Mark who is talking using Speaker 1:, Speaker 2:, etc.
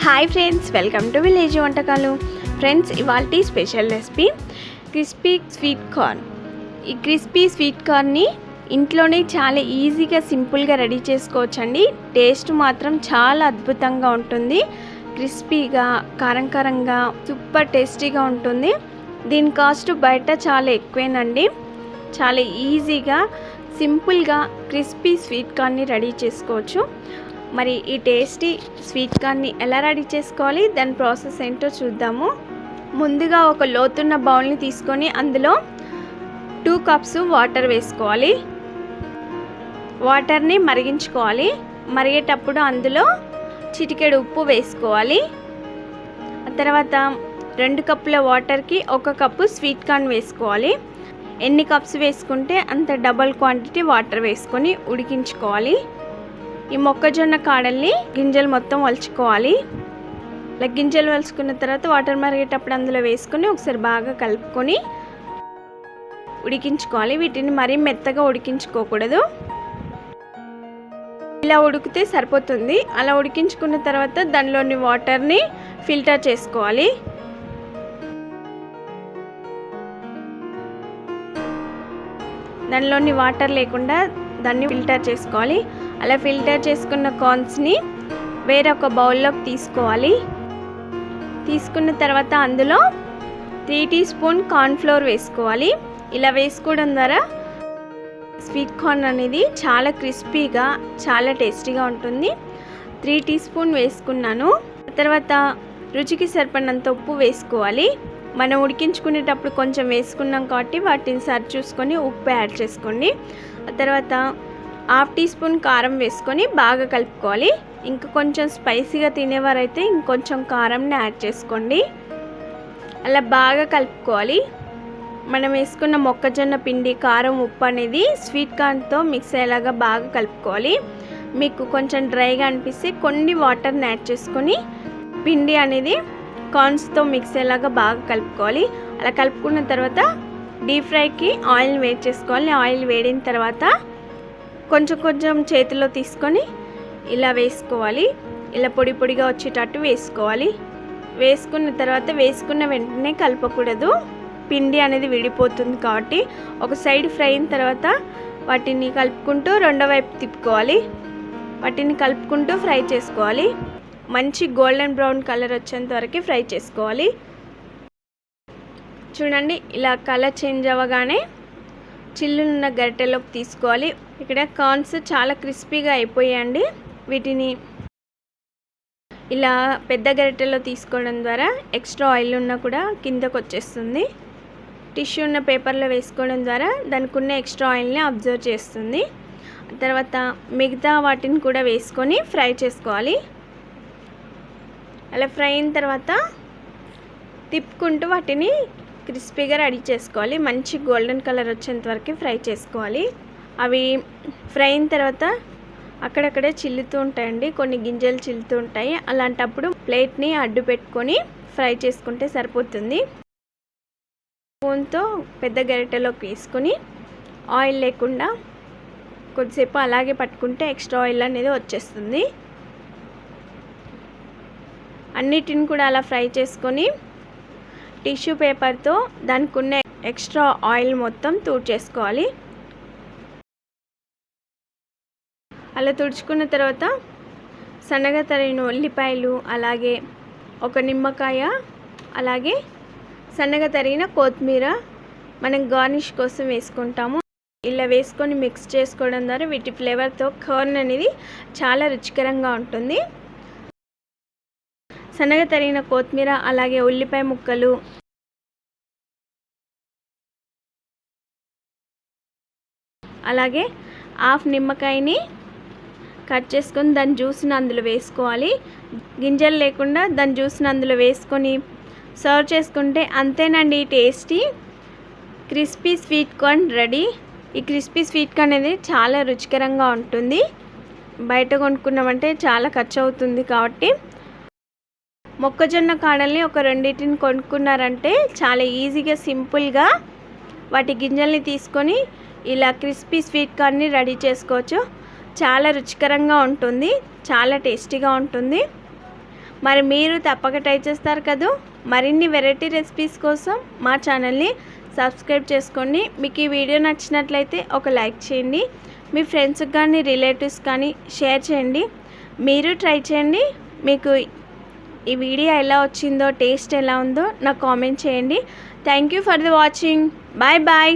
Speaker 1: Hi friends, welcome to village వంటకాలు. Friends, ఇవాల్టి special recipe crispy sweet corn. ఈ crispy sweet కార్న్ని ఇంట్లోనే చాలా ఈజీగా సింపుల్గా రెడీ చేసుకోవచ్చండి. టేస్ట్ మాత్రం చాలా అద్భుతంగా ఉంటుంది. క్రిస్పీగా కారం కారంగా సూపర్ టేస్టీగా ఉంటుంది. దీని కాస్ట్ బయట చాలా ఎక్కువేనండి. చాలా ఈజీగా సింపుల్గా క్రిస్పీ స్వీట్ కార్న్ని రెడీ చేసుకోవచ్చు. మరి ఈ టేస్టీ స్వీట్ కార్న్ని ఎలా రెడీ చేసుకోవాలి, దాని ప్రాసెస్ ఏంటో చూద్దాము. ముందుగా ఒక లోతున్న బౌల్ని తీసుకొని అందులో 2 కప్స్ వాటర్ వేసుకోవాలి. వాటర్ని మరిగించుకోవాలి. మరిగేటప్పుడు అందులో చిటికెడు ఉప్పు వేసుకోవాలి. ఆ తర్వాత 2 కప్పుల వాటర్కి 1 కప్పు స్వీట్ కార్న్ వేసుకోవాలి. ఎన్ని కప్స్ వేసుకుంటే అంత డబల్ క్వాంటిటీ వాటర్ వేసుకొని ఉడికించుకోవాలి. ఈ మొక్కజొన్న కాడల్ని గింజలు మొత్తం వలుచుకోవాలి. ఇలా గింజలు వలుచుకున్న తర్వాత వాటర్ మరిగేటప్పుడు అందులో వేసుకొని ఒకసారి బాగా కలుపుకొని ఉడికించుకోవాలి. వీటిని మరీ మెత్తగా ఉడికించుకోకూడదు. ఇలా ఉడికితే సరిపోతుంది. అలా ఉడికించుకున్న తర్వాత దానిలోని వాటర్ని ఫిల్టర్ చేసుకోవాలి. దానిలోని వాటర్ లేకుండా దాన్ని ఫిల్టర్ చేసుకోవాలి. అలా ఫిల్టర్ చేసుకున్న కార్న్స్ని వేరొక బౌల్లోకి తీసుకోవాలి. తీసుకున్న తర్వాత అందులో 3 టీ స్పూన్ కార్న్ ఫ్లోర్ వేసుకోవాలి. ఇలా వేసుకోవడం ద్వారా స్వీట్ కార్న్ అనేది చాలా క్రిస్పీగా చాలా టేస్టీగా ఉంటుంది. 3 టీ స్పూన్ వేసుకున్నాను. తర్వాత రుచికి సరిపడినంత ఉప్పు వేసుకోవాలి. మనం ఉడికించుకునేటప్పుడు కొంచెం వేసుకున్నాం కాబట్టి వాటిని సరి చూసుకొని ఉప్పు యాడ్ చేసుకోండి. ఆ తర్వాత 1/2 టీ స్పూన్ కారం వేసుకొని బాగా కలుపుకోవాలి. ఇంకా కొంచెం స్పైసీగా తినేవారైతే ఇంకొంచెం కారంని యాడ్ చేసుకోండి. అలా బాగా కలుపుకోవాలి. మనం వేసుకున్న మొక్కజొన్న పిండి, కారం, ఉప్పు అనేది స్వీట్ కార్న్తో మిక్స్ అయ్యేలాగా బాగా కలుపుకోవాలి. మీకు కొంచెం డ్రైగా అనిపిస్తే కొన్ని వాటర్ని యాడ్ చేసుకొని పిండి అనేది కార్న్స్తో మిక్స్ అయ్యేలాగా బాగా కలుపుకోవాలి. అలా కలుపుకున్న తర్వాత డీప్ ఫ్రైకి ఆయిల్ వేడి చేసుకోవాలి. ఆయిల్ వేడిన తర్వాత కొంచెం కొంచెం చేతిలో తీసుకొని ఇలా వేసుకోవాలి. ఇలా పొడి పొడిగా వచ్చేటట్టు వేసుకోవాలి. వేసుకున్న తర్వాత వేసుకున్న వెంటనే కలపకూడదు. పిండి అనేది విడిపోతుంది కాబట్టి ఒక సైడ్ ఫ్రై అయిన తర్వాత వాటిని కలుపుకుంటూ రెండో వైపు తిప్పుకోవాలి. వాటిని కలుపుకుంటూ ఫ్రై చేసుకోవాలి. మంచి గోల్డెన్ బ్రౌన్ కలర్ వచ్చేంత వరకు ఫ్రై చేసుకోవాలి. చూడండి, ఇలా కలర్ చేంజ్ అవ్వగానే చిల్లున్న గరిటెలోకి తీసుకోవాలి. ఇక్కడ కార్న్స్ చాలా క్రిస్పీగా అయిపోయాయండి. వీటిని ఇలా పెద్ద గరిటెలో తీసుకోవడం ద్వారా ఎక్స్ట్రా ఆయిల్ ఉన్నా కూడా కిందకు వచ్చేస్తుంది. టిష్యూ ఉన్న పేపర్లో వేసుకోవడం ద్వారా దానికి ఉన్న ఎక్స్ట్రా ఆయిల్ని అబ్జర్వ్ చేస్తుంది. తర్వాత మిగతా వాటిని కూడా వేసుకొని ఫ్రై చేసుకోవాలి. అలా ఫ్రై అయిన తర్వాత తిప్పుకుంటూ వాటిని క్రిస్పీగా రెడీ చేసుకోవాలి. మంచి గోల్డెన్ కలర్ వచ్చేంత వరకు ఫ్రై చేసుకోవాలి. అవి ఫ్రై అయిన తర్వాత అక్కడక్కడే చిల్లుతూ ఉంటాయండి, కొన్ని గింజలు చిల్లుతూ ఉంటాయి. అలాంటప్పుడు ప్లేట్ని అడ్డు పెట్టుకొని ఫ్రై చేసుకుంటే సరిపోతుంది. స్పూన్తో పెద్ద గరిటెలోకి వేసుకొని ఆయిల్ లేకుండా కొద్దిసేపు అలాగే పట్టుకుంటే ఎక్స్ట్రా ఆయిల్ అనేది వచ్చేస్తుంది. అన్నిటిని కూడా అలా ఫ్రై చేసుకొని టిష్యూ పేపర్తో దానికి ఉన్న ఎక్స్ట్రా ఆయిల్ మొత్తం తుడిచేసుకోవాలి. అలా తుడుచుకున్న తర్వాత సన్నగా తరిగిన ఉల్లిపాయలు, అలాగే ఒక నిమ్మకాయ, అలాగే సన్నగా తరిగిన కొత్తిమీర మనం గార్నిష్ కోసం వేసుకుంటాము. ఇలా వేసుకొని మిక్స్ చేసుకోవడం ద్వారా వీటి ఫ్లేవర్తో కార్న్ అనేది చాలా రుచికరంగా ఉంటుంది. సన్నగా తరిగిన కొత్తిమీర, అలాగే ఉల్లిపాయ ముక్కలు, అలాగే 1/2 నిమ్మకాయని కట్ చేసుకొని దాని జ్యూస్ని అందులో వేసుకోవాలి. గింజలు లేకుండా దాని జ్యూస్ని అందులో వేసుకొని సర్వ్ చేసుకుంటే అంతేనండి, tasty crispy sweet corn ready. ఈ క్రిస్పీ స్వీట్ కార్న్ అనేది చాలా రుచికరంగా ఉంటుంది. బయట కొనుక్కున్నామంటే చాలా ఖర్చు అవుతుంది కాబట్టి మొక్కజొన్న కాడల్ని ఒక 2 కొనుక్కున్నారంటే చాలా ఈజీగా సింపుల్గా వాటి గింజల్ని తీసుకొని ఇలా క్రిస్పీ స్వీట్ కార్న్ని రెడీ చేసుకోవచ్చు. చాలా రుచికరంగా ఉంటుంది, చాలా టేస్టీగా ఉంటుంది. మరి మీరు తప్పక ట్రై చేస్తారు కదా. మరిన్ని వెరైటీ రెసిపీస్ కోసం మా ఛానల్ని సబ్స్క్రైబ్ చేసుకోండి. మీకు ఈ వీడియో నచ్చినట్లయితే ఒక లైక్ చేయండి. మీ ఫ్రెండ్స్కి కానీ రిలేటివ్స్ కానీ షేర్ చేయండి. మీరు ట్రై చేయండి. మీకు ఈ వీడియో ఎలా వచ్చిందో, టేస్ట్ ఎలా ఉందో నాకు కామెంట్ చేయండి. Thank you for the watching. Bye bye.